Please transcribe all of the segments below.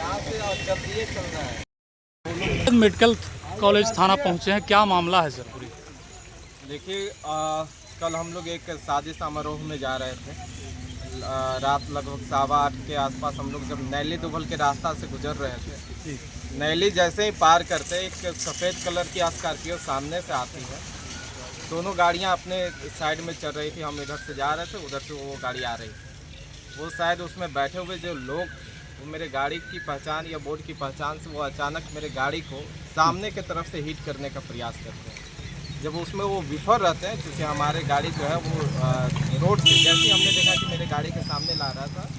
यहाँ से और जल्दी चलना है। मेडिकल कॉलेज थाना पहुँचे हैं, क्या मामला है सर पूरी? देखिए, कल हम लोग एक शादी समारोह में जा रहे थे। रात लगभग 8:15 के आसपास हम लोग जब नैली दुबल के रास्ता से गुजर रहे थे, नैली जैसे ही पार करते एक सफ़ेद कलर की स्कॉर्पियो सामने से आती है। दोनों गाड़ियाँ अपने साइड में चल रही थी, हम इधर से जा रहे थे, उधर से वो गाड़ी आ रही थी। वो शायद उसमें बैठे हुए जो लोग, वो मेरे गाड़ी की पहचान या बोर्ड की पहचान से वो अचानक मेरे गाड़ी को सामने की तरफ से हिट करने का प्रयास करते हैं। जब उसमें वो विफल रहते हैं, क्योंकि हमारे गाड़ी जो है वो रोड से, जैसे ही हमने देखा कि मेरे गाड़ी के सामने ला रहा था,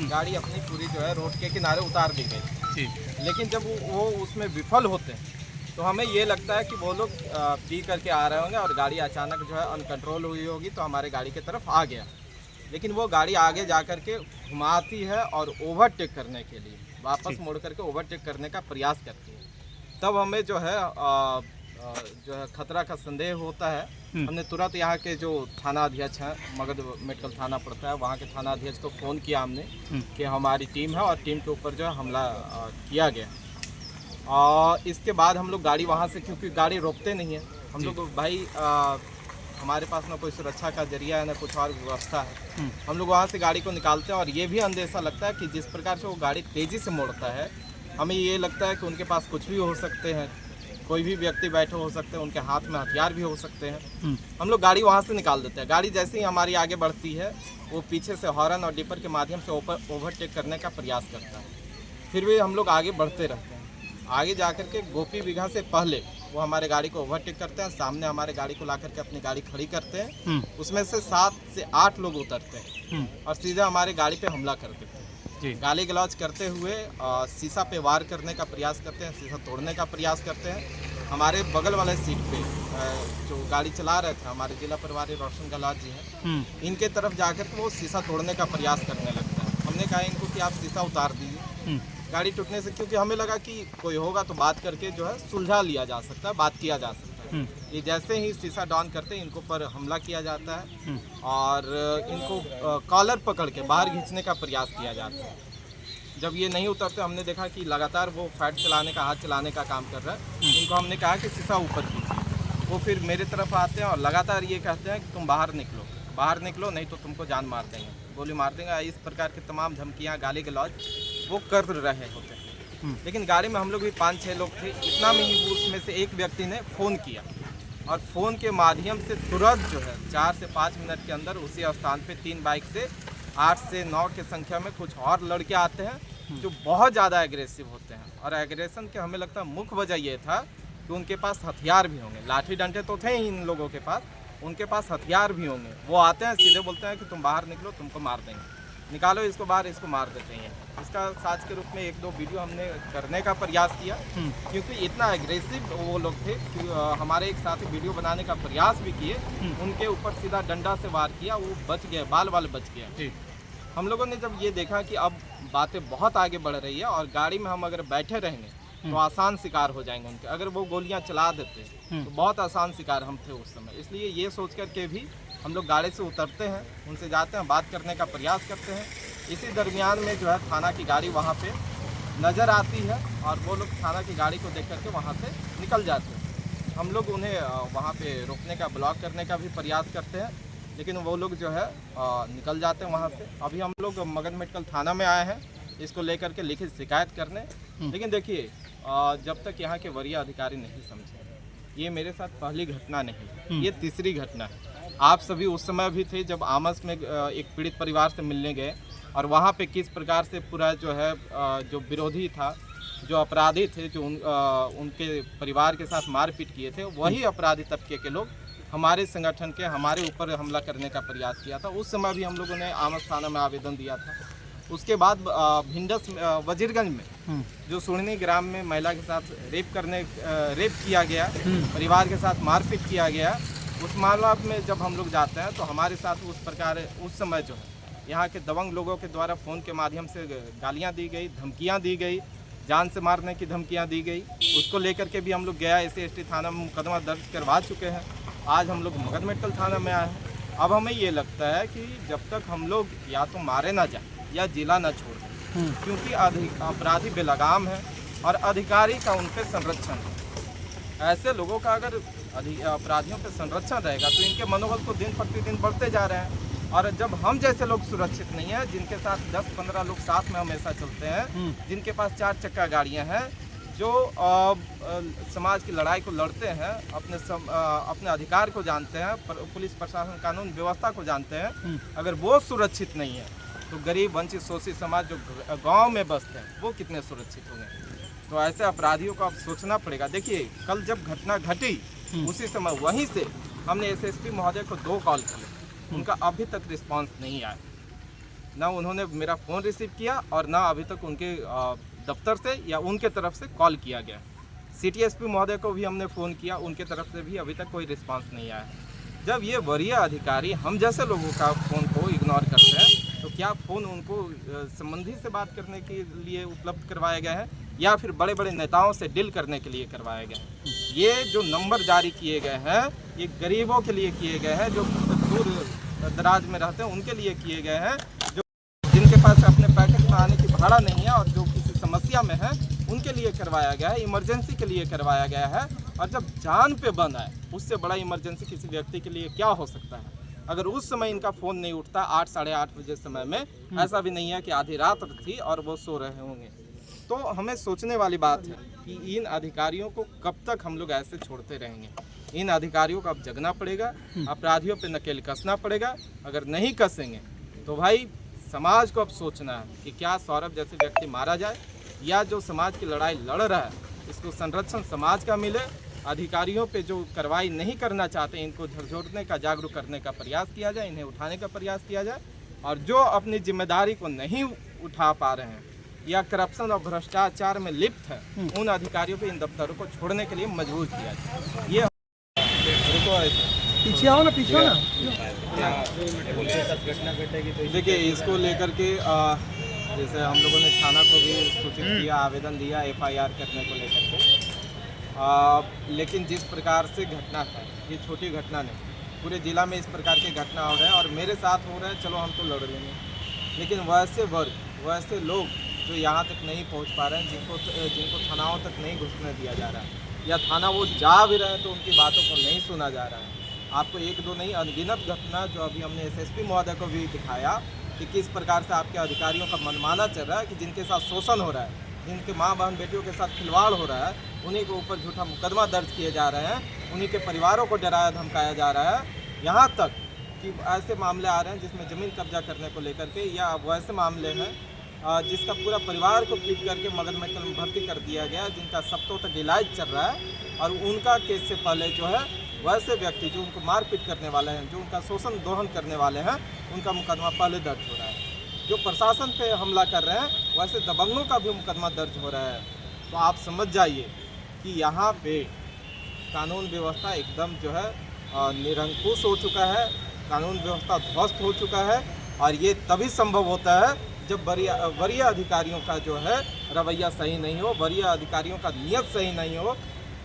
गाड़ी अपनी पूरी जो है रोड के किनारे उतार दी गई। लेकिन जब वो उसमें विफल होते हैं तो हमें ये लगता है कि वो लोग पी करके आ रहे होंगे और गाड़ी अचानक जो है अनकंट्रोल हुई होगी तो हमारे गाड़ी की तरफ आ गया। लेकिन वो गाड़ी आगे जा कर के घुमाती है और ओवरटेक करने के लिए वापस मोड़ करके ओवरटेक करने का प्रयास करती है। तब हमें जो है खतरा का संदेह होता है। हमने तुरंत यहाँ के जो थाना अध्यक्ष हैं, मगध मेडिकल थाना पड़ता है, वहाँ के थाना अध्यक्ष को फ़ोन किया हमने कि हमारी टीम है और टीम के ऊपर जो है हमला किया गया। और इसके बाद हम लोग गाड़ी वहाँ से, क्योंकि गाड़ी रोकते नहीं है हम लोग, भाई हमारे पास ना कोई सुरक्षा का जरिया है ना कुछ और व्यवस्था है, हम लोग वहाँ से गाड़ी को निकालते हैं। और ये भी अंदेशा लगता है कि जिस प्रकार से वो गाड़ी तेज़ी से मोड़ता है, हमें ये लगता है कि उनके पास कुछ भी हो सकते हैं, कोई भी व्यक्ति बैठे हो सकते हैं, उनके हाथ में हथियार भी हो सकते हैं। हम लोग गाड़ी वहाँ से निकाल देते हैं। गाड़ी जैसे ही हमारी आगे बढ़ती है, वो पीछे से हॉर्न और डिपर के माध्यम से ओवरटेक करने का प्रयास करता है। फिर भी हम लोग आगे बढ़ते रहते हैं। आगे जाकर के गोपी बिगहा से पहले वो हमारे गाड़ी को ओवरटेक करते हैं, सामने हमारे गाड़ी को ला करके अपनी गाड़ी खड़ी करते हैं। उसमें से 7 से 8 लोग उतरते हैं और सीधे हमारे गाड़ी पे हमला कर देते हैं। गाली गलौज करते हुए शीशा पे वार करने का प्रयास करते हैं, शीशा तोड़ने का प्रयास करते हैं। हमारे बगल वाले सीट पे जो गाड़ी चला रहे थे हमारे जिला प्रभारी रोशन गहलोत जी हैं, इनके तरफ जाकर के वो शीशा तोड़ने का प्रयास करने लगता है। हमने कहा इनको कि आप शीशा उतार दीजिए। गाड़ी टूटने से, क्योंकि हमें लगा कि कोई होगा तो बात करके जो है सुलझा लिया जा सकता है, बात किया जा सकता है। ये जैसे ही शीशा डाउन करते हैं, इनको पर हमला किया जाता है और इनको कॉलर पकड़ के बाहर खींचने का प्रयास किया जाता है। जब ये नहीं उतरते, हमने देखा कि लगातार वो फैट चलाने का, हाथ चलाने का काम कर रहा है। इनको हमने कहा कि शीशा ऊपर कीजिए। वो फिर मेरे तरफ आते हैं और लगातार ये कहते हैं कि तुम बाहर निकलो नहीं तो तुमको जान मार देंगे, गोली मार देंगे। इस प्रकार की तमाम धमकियाँ, गाली गलौज वो कर रहे होते हैं। लेकिन गाड़ी में हम लोग भी 5-6 लोग थे। इतना में ही उसमें से एक व्यक्ति ने फ़ोन किया और फ़ोन के माध्यम से तुरंत जो है 4 से 5 मिनट के अंदर उसी स्थान पे 3 बाइक से 8 से 9 की संख्या में कुछ और लड़के आते हैं जो बहुत ज़्यादा एग्रेसिव होते हैं। और एग्रेशन के हमें लगता है मुख्य वजह ये था कि उनके पास हथियार भी होंगे। लाठी डंडे तो थे ही इन लोगों के पास, उनके पास हथियार भी होंगे। वो आते हैं, सीधे बोलते हैं कि तुम बाहर निकलो, तुमको मार देंगे, निकालो इसको बाहर, इसको मार देते हैं। इसका साज के रूप में 1-2 वीडियो हमने करने का प्रयास किया, क्योंकि इतना एग्रेसिव वो लोग थे कि हमारे एक साथी वीडियो बनाने का प्रयास भी किए, उनके ऊपर सीधा डंडा से वार किया, वो बच गए, बाल बच गया। हम लोगों ने जब ये देखा कि अब बातें बहुत आगे बढ़ रही है और गाड़ी में हम अगर बैठे रहेंगे तो आसान शिकार हो जाएंगे उनके, अगर वो गोलियां चला देते तो बहुत आसान शिकार हम थे उस समय। इसलिए ये सोच कर के भी हम लोग गाड़ी से उतरते हैं, उनसे जाते हैं, बात करने का प्रयास करते हैं। इसी दरमियान में जो है थाना की गाड़ी वहाँ पे नज़र आती है और वो लोग थाना की गाड़ी को देख करके वहाँ से निकल जाते हैं। हम लोग उन्हें वहाँ पे रोकने का, ब्लॉक करने का भी प्रयास करते हैं, लेकिन वो लोग जो है निकल जाते हैं वहाँ से। अभी हम लोग मगध मेडिकल थाना में आए हैं इसको लेकर के लिखित शिकायत करने। लेकिन देखिए, जब तक यहाँ के वरीय अधिकारी नहीं समझे, ये मेरे साथ पहली घटना नहीं, ये तीसरी घटना है। आप सभी उस समय भी थे जब आमस में एक पीड़ित परिवार से मिलने गए और वहाँ पे किस प्रकार से पूरा जो है जो विरोधी था, जो अपराधी थे, जो उनके परिवार के साथ मारपीट किए थे, वही अपराधी तबके के लोग हमारे संगठन के हमारे ऊपर हमला करने का प्रयास किया था। उस समय भी हम लोगों ने आमस थाना में आवेदन दिया था। उसके बाद भिंडस वजीरगंज में जो सुरनी ग्राम में महिला के साथ रेप किया गया, परिवार के साथ मारपीट किया गया, उस मामला में जब हम लोग जाते हैं तो हमारे साथ उस प्रकार उस समय जो है यहाँ के दबंग लोगों के द्वारा फ़ोन के माध्यम से गालियाँ दी गई, धमकियाँ दी गई, जान से मारने की धमकियाँ दी गई। उसको लेकर के भी हम लोग गया SC/ST थाना में मुकदमा दर्ज करवा चुके हैं। आज हम लोग मगध मेडिकल थाना में आए हैं। अब हमें ये लगता है कि जब तक हम लोग या तो मारे ना जाए या जिला ना छोड़ दें, क्योंकि अपराधी बेलगाम है और अधिकारी का उन पर संरक्षण है। ऐसे लोगों का अगर अपराधियों पे संरक्षण रहेगा तो इनके मनोबल तो दिन प्रतिदिन बढ़ते जा रहे हैं। और जब हम जैसे लोग सुरक्षित नहीं हैं, जिनके साथ 10-15 लोग साथ में हमेशा चलते हैं, जिनके पास 4 चक्का गाड़ियां हैं, जो समाज की लड़ाई को लड़ते हैं, अपने अधिकार को जानते हैं, पुलिस प्रशासन कानून व्यवस्था को जानते हैं, अगर वो सुरक्षित नहीं है तो गरीब वंचित शोषित समाज जो गाँव में बसते हैं वो कितने सुरक्षित होंगे। तो ऐसे अपराधियों को अब सोचना पड़ेगा। देखिए, कल जब घटना घटी उसी समय वहीं से हमने एसएसपी महोदय को 2 कॉल किए, उनका अभी तक रिस्पांस नहीं आया। ना उन्होंने मेरा फ़ोन रिसीव किया और ना अभी तक उनके दफ्तर से या उनके तरफ से कॉल किया गया। सिटी एसपी महोदय को भी हमने फ़ोन किया, उनके तरफ से भी अभी तक कोई रिस्पांस नहीं आया। जब ये वरीय अधिकारी हम जैसे लोगों का फ़ोन को इग्नोर करते हैं तो क्या फ़ोन उनको संबंधी से बात करने के लिए उपलब्ध करवाया गया है या फिर बड़े बड़े नेताओं से डील करने के लिए करवाया गया है? ये जो नंबर जारी किए गए हैं ये गरीबों के लिए किए गए हैं, जो दूर दराज में रहते हैं उनके लिए किए गए हैं, जो जिनके पास अपने पैकेट में आने की भाड़ा नहीं है और जो किसी समस्या में है उनके लिए करवाया गया है, इमरजेंसी के लिए करवाया गया है। और जब जान पे बंद आए उससे बड़ा इमरजेंसी किसी व्यक्ति के लिए क्या हो सकता है। अगर उस समय इनका फ़ोन नहीं उठता 8-8:30 बजे समय में, ऐसा भी नहीं है कि आधी रात थी और वो सो रहे होंगे। तो हमें सोचने वाली बात है कि इन अधिकारियों को कब तक हम लोग ऐसे छोड़ते रहेंगे। इन अधिकारियों को अब जगना पड़ेगा, अपराधियों पे नकेल कसना पड़ेगा। अगर नहीं कसेंगे तो भाई समाज को अब सोचना है कि क्या सौरभ जैसे व्यक्ति मारा जाए या जो समाज की लड़ाई लड़ रहा है इसको संरक्षण समाज का मिले। अधिकारियों पे जो कार्रवाई नहीं करना चाहते इनको झकझोरने का, जागरूक करने का प्रयास किया जाए, इन्हें उठाने का प्रयास किया जाए। और जो अपनी जिम्मेदारी को नहीं उठा पा रहे हैं या करप्शन और भ्रष्टाचार में लिप्त है उन अधिकारियों पे इन दफ्तरों को छोड़ने के लिए मजबूर किया जाए। ये पीछे आओ ना, पीछे आओ ना। देखिए, इसको लेकर के जैसे हम लोगों ने थाना को भी सूचित किया, आवेदन दिया FIR करने को लेकर के। लेकिन जिस प्रकार से घटना है, ये छोटी घटना नहीं, पूरे ज़िला में इस प्रकार की घटना हो रहा है और मेरे साथ हो रहा है, चलो हम तो लड़ लेंगे। लेकिन वैसे वर्ग, वैसे लोग जो यहाँ तक नहीं पहुँच पा रहे हैं, जिनको थानाओं तक नहीं घुसने दिया जा रहा है या थाना वो जा भी रहे हैं तो उनकी बातों को नहीं सुना जा रहा है। आपको 1-2 नहीं, अनगिनत घटना जो अभी हमने SSP महोदय को भी दिखाया कि किस प्रकार से आपके अधिकारियों का मनमाना चल रहा है, कि जिनके साथ शोषण हो रहा है, जिनके माँ बहन बेटियों के साथ खिलवाड़ हो रहा है, उन्हीं के ऊपर झूठा मुकदमा दर्ज किए जा रहे हैं, उन्हीं के परिवारों को डराया धमकाया जा रहा है। यहाँ तक कि ऐसे मामले आ रहे हैं जिसमें ज़मीन कब्जा करने को लेकर के, या वैसे मामले हैं जिसका पूरा परिवार को पीट करके मगध मेडिकल में भर्ती कर दिया गया, जिनका सप्ताह तक इलाज चल रहा है। और उनका केस से पहले जो है वैसे व्यक्ति जो उनको मारपीट करने वाले हैं, जो उनका शोषण दोहन करने वाले हैं, उनका मुकदमा पहले दर्ज हो रहा है। जो प्रशासन पे हमला कर रहे हैं वैसे दबंगों का भी मुकदमा दर्ज हो रहा है। तो आप समझ जाइए कि यहाँ पे कानून व्यवस्था एकदम जो है निरंकुश हो चुका है, कानून व्यवस्था ध्वस्त हो चुका है। और ये तभी संभव होता है जब वरीय अधिकारियों का जो है रवैया सही नहीं हो, वरीय अधिकारियों का नियत सही नहीं हो,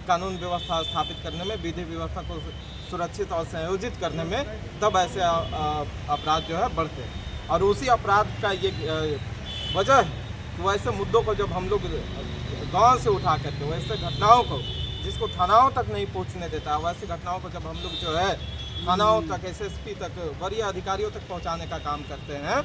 कानून व्यवस्था स्थापित करने में, विधि व्यवस्था को सुरक्षित और संयोजित करने में, तब ऐसे अपराध जो है बढ़ते हैं। और उसी अपराध का ये वजह है कि वैसे मुद्दों को जब हम लोग गांव से उठा करके, वैसे घटनाओं को जिसको थानाओं तक नहीं पहुंचने देता, वैसे घटनाओं को जब हम लोग जो है थानाओं तक, SSP तक, वरीय अधिकारियों तक पहुंचाने का काम करते हैं,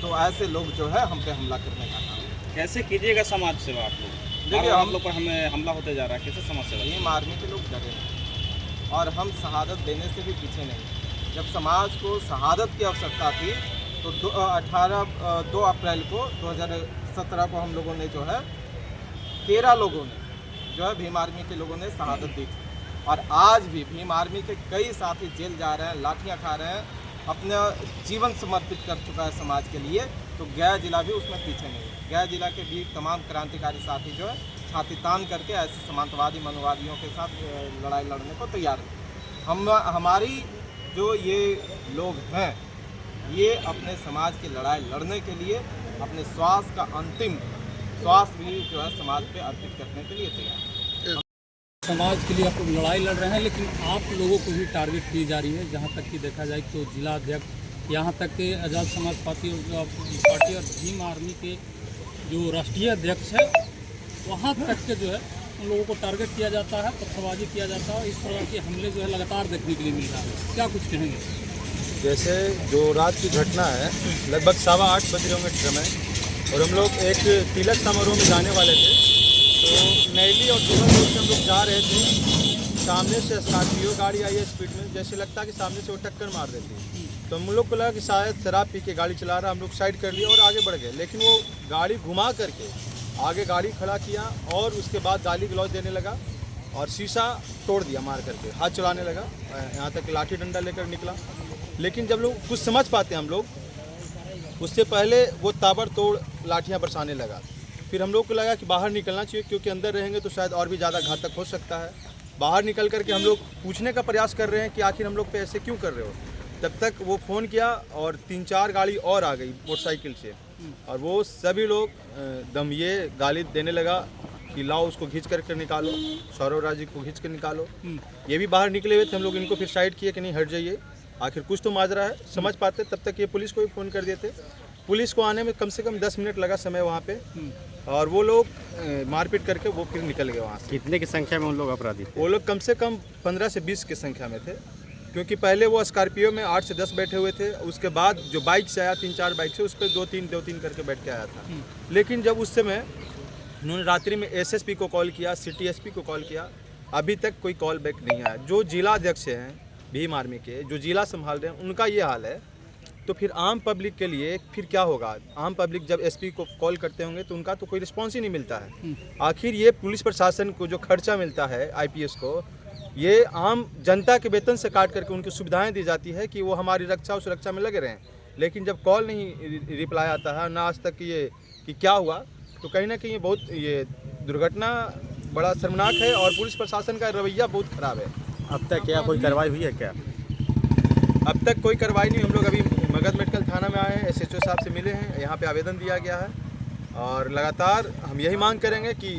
तो ऐसे लोग जो है हम पे हमला करने का काम। कैसे कीजिएगा समाज सेवा आप लोग? देखिए, हम लोग पर हमें हमला होते जा रहा है, कैसे समाज सेवा? भीम आर्मी के लोग डरे हैं और हम शहादत देने से भी पीछे नहीं। जब समाज को शहादत की आवश्यकता थी तो 2 अप्रैल को 2017 को हम लोगों ने जो है 13 लोगों ने जो है भीम आर्मी के लोगों ने शहादत दी थी। और आज भी भीम आर्मी के कई साथी जेल जा रहे हैं, लाठियाँ खा रहे हैं, अपना जीवन समर्पित कर चुका है समाज के लिए। तो गया जिला भी उसमें पीछे नहीं है। गया जिला के भी तमाम क्रांतिकारी साथी जो है छाती तान करके ऐसे समांतवादी मनोवादियों के साथ लड़ाई लड़ने को तैयार हैं। हमारी जो ये लोग हैं, ये अपने समाज की लड़ाई लड़ने के लिए अपने श्वास का अंतिम श्वास भी जो है समाज पे अर्पित करने के लिए तैयार है। समाज के लिए आप लोग लड़ाई लड़ रहे हैं, लेकिन आप लोगों को भी टारगेट की जा रही है। जहाँ तक कि देखा जाए तो जिला अध्यक्ष, यहाँ तक के आज़ाद समाज पार्टी और भीम आर्मी के जो राष्ट्रीय अध्यक्ष है वहाँ तक के जो है उन लोगों को टारगेट किया जाता है, पत्थरबाजी किया जाता है। इस प्रकार के हमले जो है लगातार देखने के लिए मिल रहा है, क्या कुछ कहेंगे? जैसे जो रात की घटना है, लगभग 8:15 बज रहे होंगे समय, और हम लोग एक तिलक समारोह में जाने वाले थे। तो नैली और दुबल रोड से हम लोग जा रहे थे, सामने से स्कॉर्पियो गाड़ी आई है स्पीड में, जैसे लगता है कि सामने से वो टक्कर मार देती। तो हम लोग को लगा कि शायद शराब पी के गाड़ी चला रहा, हम लोग साइड कर लिए और आगे बढ़ गए। लेकिन वो गाड़ी घुमा करके आगे गाड़ी खड़ा किया और उसके बाद गाली गलौज देने लगा और शीशा तोड़ दिया मार करके, हाथ चलाने लगा, यहाँ तक लाठी डंडा लेकर निकला। लेकिन जब लोग कुछ समझ पाते हैं हम लोग, उससे पहले वो ताबड़तोड़ लाठियाँ बरसाने लगा। फिर हम लोग को लगा कि बाहर निकलना चाहिए, क्योंकि अंदर रहेंगे तो शायद और भी ज़्यादा घातक हो सकता है। बाहर निकल करके हम लोग पूछने का प्रयास कर रहे हैं कि आखिर हम लोग पे ऐसे क्यों कर रहे हो। तब तक वो फ़ोन किया और 3-4 गाड़ी और आ गई मोटरसाइकिल से, और वो सभी लोग दम ये गाली देने लगा कि लाओ उसको खींच करके निकालो, सौरव राज जी को खींच कर निकालो। ये भी बाहर निकले हुए थे, हम लोग इनको फिर साइड किए कि नहीं हट जाइए, आखिर कुछ तो माजरा है, समझ पाते। तब तक ये पुलिस को भी फ़ोन कर दिए थे। पुलिस को आने में कम से कम 10 मिनट लगा समय वहाँ पे, और वो लोग मारपीट करके वो फिर निकल गए वहाँ से। कितने की संख्या में उन लोग अपराधी थे? वो लोग कम से कम 15 से 20 की संख्या में थे, क्योंकि पहले वो स्कॉर्पियो में 8 से 10 बैठे हुए थे। उसके बाद जो बाइक से आया 3-4 बाइक से, उस पर 2-3 करके बैठ के आया था। लेकिन जब उस समय उन्होंने रात्रि में एसएसपी को कॉल किया, सिटी एसपी को कॉल किया, अभी तक कोई कॉल बैक नहीं आया। जो जिला अध्यक्ष हैं भीम आर्मी के, जो जिला संभाल रहे हैं, उनका ये हाल है, तो फिर आम पब्लिक के लिए फिर क्या होगा? आम पब्लिक जब एसपी को कॉल करते होंगे तो उनका तो कोई रिस्पॉन्स ही नहीं मिलता है। आखिर ये पुलिस प्रशासन को जो खर्चा मिलता है आईपीएस को, ये आम जनता के वेतन से काट करके उनकी सुविधाएं दी जाती है कि वो हमारी रक्षा और सुरक्षा में लगे रहें। लेकिन जब कॉल नहीं रिप्लाई आता है, ना आज तक ये कि क्या हुआ, तो कहीं ना कहीं ये बहुत ये दुर्घटना बड़ा शर्मनाक है, और पुलिस प्रशासन का रवैया बहुत ख़राब है। अब तक क्या कोई कार्रवाई हुई है क्या? अब तक कोई कार्रवाई नहीं। हम लोग अभी मगध मेडिकल थाना में आए हैं, एसएचओ साहब से मिले हैं, यहाँ पे आवेदन दिया गया है, और लगातार हम यही मांग करेंगे कि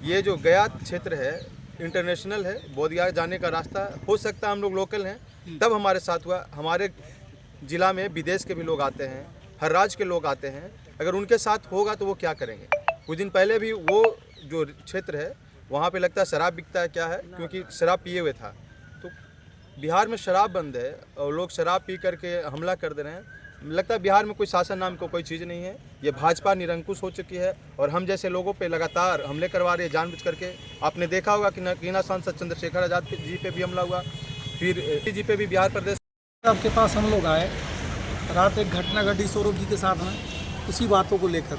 ये जो गया क्षेत्र है इंटरनेशनल है, बोधगया जाने का रास्ता हो सकता है, हम लोग लोकल हैं तब हमारे साथ हुआ। हमारे ज़िला में विदेश के भी लोग आते हैं, हर राज्य के लोग आते हैं, अगर उनके साथ होगा तो वो क्या करेंगे? कुछ दिन पहले भी वो जो क्षेत्र है वहाँ पे लगता है शराब बिकता है, क्या है, क्योंकि शराब पिए हुए था। तो बिहार में शराब बंद है और लोग शराब पी करके हमला कर दे रहे हैं। लगता है बिहार में कोई शासन नाम को कोई चीज़ नहीं है, ये भाजपा निरंकुश हो चुकी है, और हम जैसे लोगों पे लगातार हमले करवा रहे हैं जानबूझ करके। आपने देखा होगा कि नगीना सांसद चंद्रशेखर आज़ाद जी पे भी हमला हुआ, फिर जी पे भी बिहार प्रदेश। आपके पास हम लोग आए, रात एक घटना घटी सौरभ जी के साथ में, उसी बातों को लेकर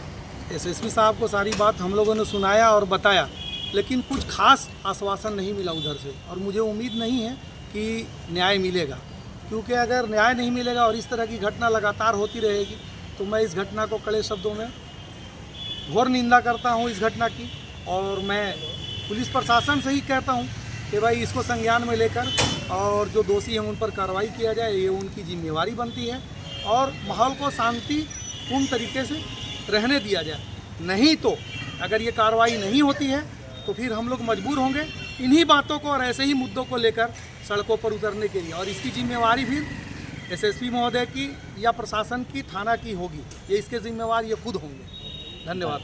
एसएसपी साहब को सारी बात हम लोगों ने सुनाया और बताया, लेकिन कुछ खास आश्वासन नहीं मिला उधर से, और मुझे उम्मीद नहीं है कि न्याय मिलेगा, क्योंकि अगर न्याय नहीं मिलेगा और इस तरह की घटना लगातार होती रहेगी तो मैं इस घटना को कड़े शब्दों में घोर निंदा करता हूं इस घटना की। और मैं पुलिस प्रशासन से ही कहता हूं कि भाई इसको संज्ञान में लेकर और जो दोषी हैं उन पर कार्रवाई किया जाए, ये उनकी जिम्मेवारी बनती है, और माहौल को शांतिपूर्ण तरीके से रहने दिया जाए। नहीं तो अगर ये कार्रवाई नहीं होती है तो फिर हम लोग मजबूर होंगे इन्हीं बातों को और ऐसे ही मुद्दों को लेकर सड़कों पर उतरने के लिए, और इसकी जिम्मेवारी फिर एसएसपी महोदय की या प्रशासन की, थाना की होगी। ये इसके जिम्मेवार ये खुद होंगे। धन्यवाद।